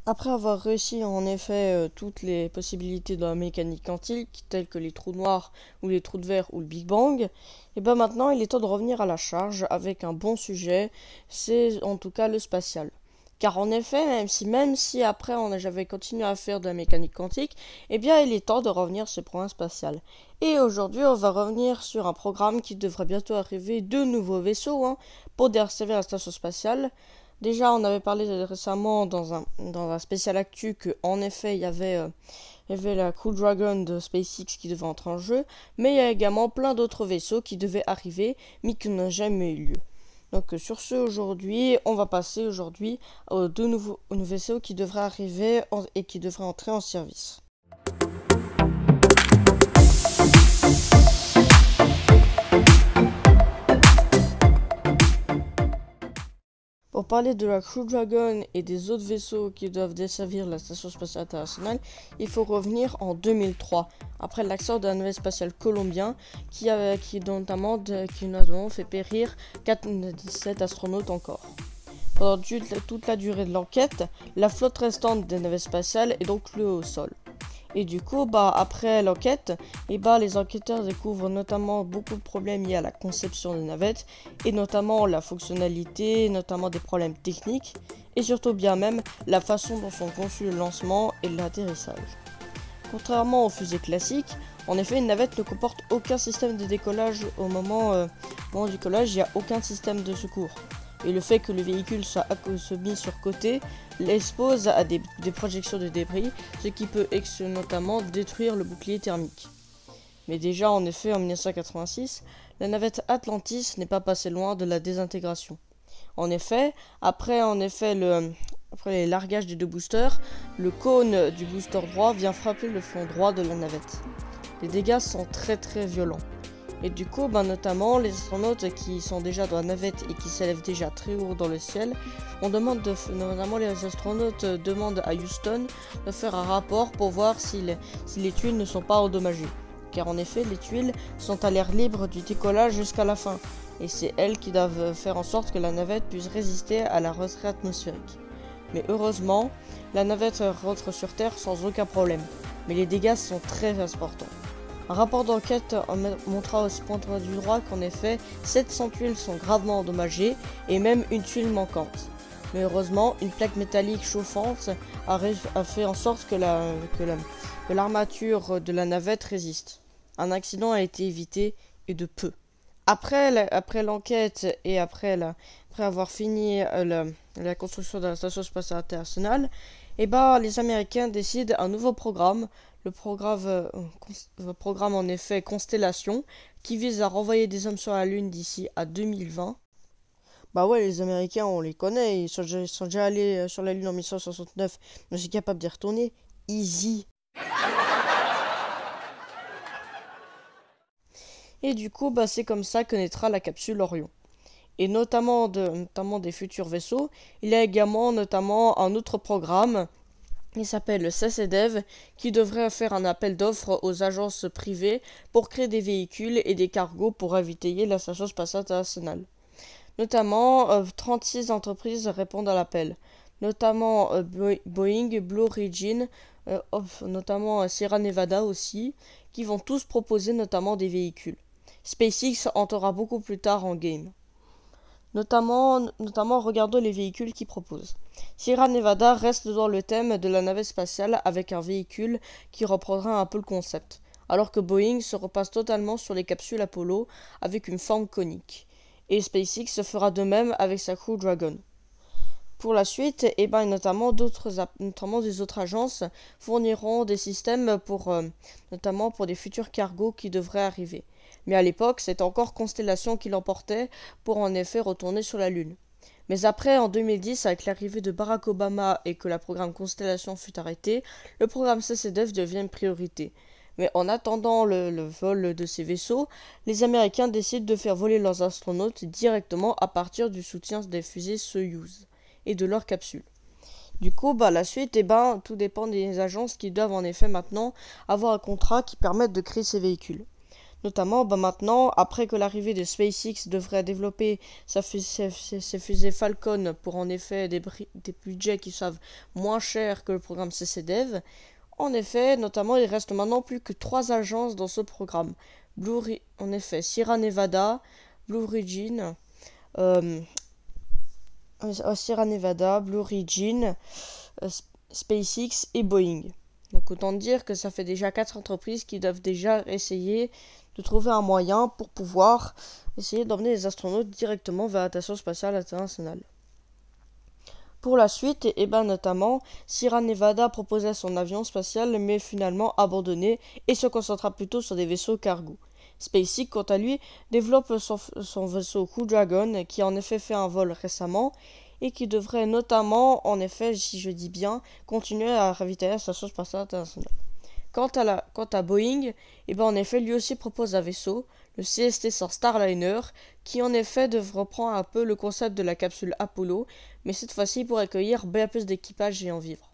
Après avoir réussi en effet toutes les possibilités de la mécanique quantique, telles que les trous noirs ou les trous de verre ou le Big Bang, et ben maintenant il est temps de revenir à la charge avec un bon sujet, c'est en tout cas le spatial. Car en effet, même si après j'avais continué à faire de la mécanique quantique, eh bien il est temps de revenir sur le programme spatial. Et aujourd'hui on va revenir sur un programme qui devrait bientôt arriver, de nouveaux vaisseaux pour desservir la station spatiale. Déjà, on avait parlé récemment dans un spécial actu que en effet il y avait la Crew Dragon de SpaceX qui devait entrer en jeu, mais il y a également plein d'autres vaisseaux qui devaient arriver, mais qui n'ont jamais eu lieu. Donc sur ce, aujourd'hui, on va passer aujourd'hui aux deux nouveaux vaisseaux qui devraient arriver et qui devraient entrer en service. Pour parler de la Crew Dragon et des autres vaisseaux qui doivent desservir la Station Spatiale Internationale, il faut revenir en 2003, après l'accident de la navette spatiale Columbia, qui notamment fait périr 97 astronautes encore. Pendant toute la durée de l'enquête, la flotte restante des navettes spatiales est donc clouée au sol. Et du coup, après l'enquête, les enquêteurs découvrent notamment beaucoup de problèmes liés à la conception des navettes, et notamment la fonctionnalité, notamment des problèmes techniques, et surtout bien même la façon dont sont conçus le lancement et l'atterrissage. Contrairement aux fusées classiques, en effet, une navette ne comporte aucun système de décollage au moment du décollage, il n'y a aucun système de secours. Et le fait que le véhicule soit mis sur côté l'expose à des projections de débris, ce qui peut notamment détruire le bouclier thermique. Mais déjà, en effet, en 1986, la navette Atlantis n'est pas passée loin de la désintégration. En effet, après les largages des deux boosters, le cône du booster droit vient frapper le flanc droit de la navette. Les dégâts sont très violents. Et du coup, notamment les astronautes qui sont déjà dans la navette et qui s'élèvent déjà très haut dans le ciel, notamment les astronautes demandent à Houston de faire un rapport pour voir si les tuiles ne sont pas endommagées. Car en effet, les tuiles sont à l'air libre du décollage jusqu'à la fin. Et c'est elles qui doivent faire en sorte que la navette puisse résister à la rentrée atmosphérique. Mais heureusement, la navette rentre sur Terre sans aucun problème. Mais les dégâts sont très importants. Un rapport d'enquête montra aussi pointera du droit qu'en effet, 700 tuiles sont gravement endommagées et même une tuile manquante. Mais heureusement, une plaque métallique chauffante a fait en sorte que l'armature de la navette résiste. Un accident a été évité et de peu. Après l'enquête et après avoir fini la construction de la Station Spatiale Internationale, les Américains décident un nouveau programme, le programme en effet Constellation, qui vise à renvoyer des hommes sur la Lune d'ici à 2020. Les Américains, on les connaît, ils sont déjà allés sur la Lune en 1969, mais c'est capable d'y retourner. Easy. Et du coup, c'est comme ça que naîtra la capsule Orion. Et notamment des futurs vaisseaux, il y a également notamment un autre programme qui s'appelle le CCDEV, qui devrait faire un appel d'offres aux agences privées pour créer des véhicules et des cargos pour ravitailler la Station Spatiale Internationale. Notamment, 36 entreprises répondent à l'appel, notamment Boeing, Blue Origin, notamment Sierra Nevada aussi, qui vont tous proposer notamment des véhicules. SpaceX entrera beaucoup plus tard en game. Notamment regardons les véhicules qu'ils proposent. Sierra Nevada reste dans le thème de la navette spatiale avec un véhicule qui reprendra un peu le concept, alors que Boeing se repasse totalement sur les capsules Apollo avec une forme conique. Et SpaceX se fera de même avec sa Crew Dragon. Pour la suite, notamment des autres agences fourniront des systèmes notamment pour des futurs cargos qui devraient arriver. Mais à l'époque, c'est encore Constellation qui l'emportait pour en effet retourner sur la Lune. Mais après, en 2010, avec l'arrivée de Barack Obama et que le programme Constellation fut arrêté, le programme CCDEV devient une priorité. Mais en attendant le vol de ces vaisseaux, les Américains décident de faire voler leurs astronautes directement à partir du soutien des fusées Soyouz et de leurs capsules. Du coup, la suite, tout dépend des agences qui doivent en effet maintenant avoir un contrat qui permette de créer ces véhicules. Notamment, maintenant, après que l'arrivée de SpaceX devrait développer ses fusées Falcon pour en effet des budgets qui savent moins cher que le programme CCDEV, en effet, notamment, il reste maintenant plus que 3 agences dans ce programme. En effet, Sierra Nevada, Blue Origin, SpaceX et Boeing. Donc autant dire que ça fait déjà 4 entreprises qui doivent déjà essayer de trouver un moyen pour pouvoir essayer d'emmener les astronautes directement vers la Station spatiale internationale. Pour la suite, notamment, Sierra Nevada proposait son avion spatial mais finalement abandonné et se concentra plutôt sur des vaisseaux cargo. SpaceX, quant à lui, développe son vaisseau Crew Dragon qui a en effet fait un vol récemment et qui devrait notamment, en effet, si je dis bien, continuer à ravitailler la Station spatiale internationale. Quant à Boeing, en effet, lui aussi propose un vaisseau, le CST-100 Starliner, qui en effet reprend un peu le concept de la capsule Apollo, mais cette fois-ci pour accueillir bien plus d'équipage et en vivre.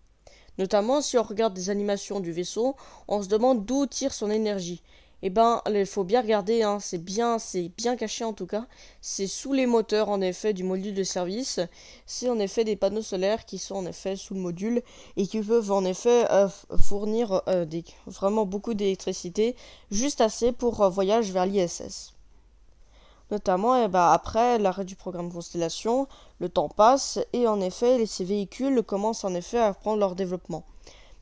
Notamment, si on regarde des animations du vaisseau, on se demande d'où tire son énergie. Il faut bien regarder, c'est bien caché en tout cas. C'est sous les moteurs en effet du module de service. C'est en effet des panneaux solaires qui sont en effet sous le module et qui peuvent en effet fournir vraiment beaucoup d'électricité, juste assez pour voyage vers l'ISS. Notamment, après l'arrêt du programme Constellation, le temps passe et en effet ces véhicules commencent en effet à prendre leur développement.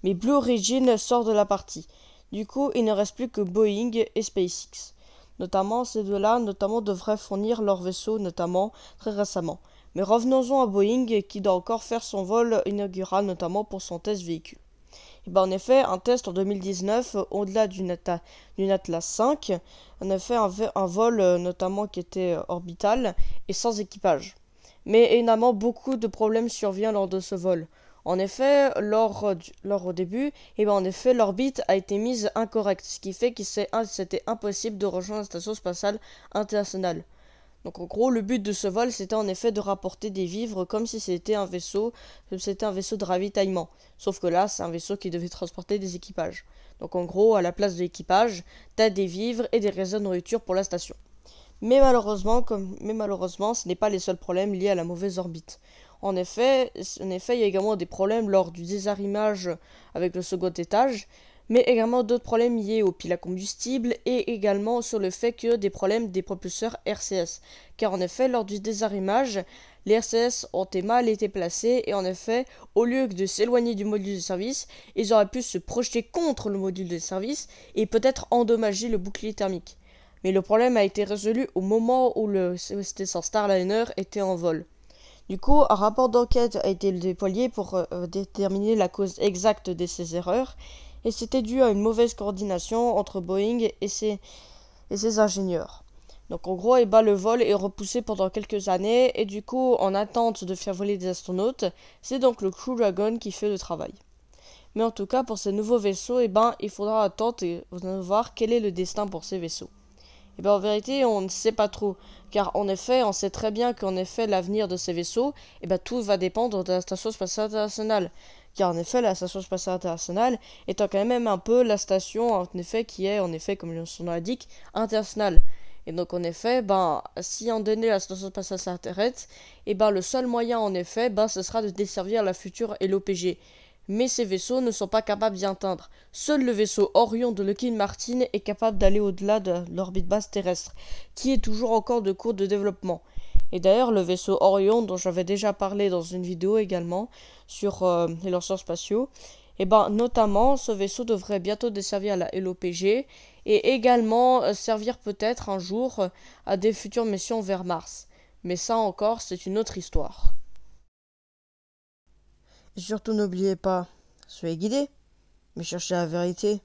Mais Blue Origin sort de la partie. Du coup, il ne reste plus que Boeing et SpaceX. Notamment, ces deux-là devraient fournir leurs vaisseaux, notamment très récemment. Mais revenons-en à Boeing qui doit encore faire son vol inaugural, notamment pour son test véhicule. En effet, un test en 2019, au-delà d'une Atlas 5, en effet un vol notamment qui était orbital et sans équipage. Mais évidemment, beaucoup de problèmes surviennent lors de ce vol. En effet, au début, en effet, l'orbite a été mise incorrecte, ce qui fait que c'était impossible de rejoindre la Station spatiale internationale. Donc en gros, le but de ce vol, c'était en effet de rapporter des vivres comme si c'était un vaisseau de ravitaillement. Sauf que là, c'est un vaisseau qui devait transporter des équipages. Donc en gros, à la place de l'équipage, t'as des vivres et des réserves de nourriture pour la station. Mais malheureusement, ce n'est pas les seuls problèmes liés à la mauvaise orbite. En effet, il y a également des problèmes lors du désarrimage avec le second étage, mais également d'autres problèmes liés aux piles à combustible et également sur le fait que des problèmes des propulseurs RCS. Car en effet, lors du désarrimage, les RCS ont mal été placés et en effet, au lieu de s'éloigner du module de service, ils auraient pu se projeter contre le module de service et peut-être endommager le bouclier thermique. Mais le problème a été résolu au moment où le CST-100 Starliner était en vol. Du coup, un rapport d'enquête a été déployé pour déterminer la cause exacte de ces erreurs, et c'était dû à une mauvaise coordination entre Boeing et ses ingénieurs. Donc en gros, le vol est repoussé pendant quelques années, et du coup, en attente de faire voler des astronautes, c'est donc le Crew Dragon qui fait le travail. Mais en tout cas, pour ces nouveaux vaisseaux, il faudra attendre et voir quel est le destin pour ces vaisseaux. En vérité, on ne sait pas trop, car en effet, on sait très bien qu'en effet, l'avenir de ces vaisseaux, tout va dépendre de la Station spatiale internationale. Car en effet, la Station spatiale internationale étant quand même un peu la station, en effet, qui est, en effet, comme son nom l'indique, internationale. Et donc, en effet, si on donnait la Station spatiale s'arrête, le seul moyen, en effet, ce sera de desservir la future LOPG. Mais ces vaisseaux ne sont pas capables d'y atteindre. Seul le vaisseau Orion de Lockheed Martin est capable d'aller au-delà de l'orbite basse terrestre, qui est toujours encore de cours de développement. Et d'ailleurs, le vaisseau Orion, dont j'avais déjà parlé dans une vidéo également sur les lanceurs spatiaux, notamment, ce vaisseau devrait bientôt desservir la LOPG et également servir peut-être un jour à des futures missions vers Mars. Mais ça encore, c'est une autre histoire. Et surtout n'oubliez pas, soyez guidés, mais cherchez la vérité.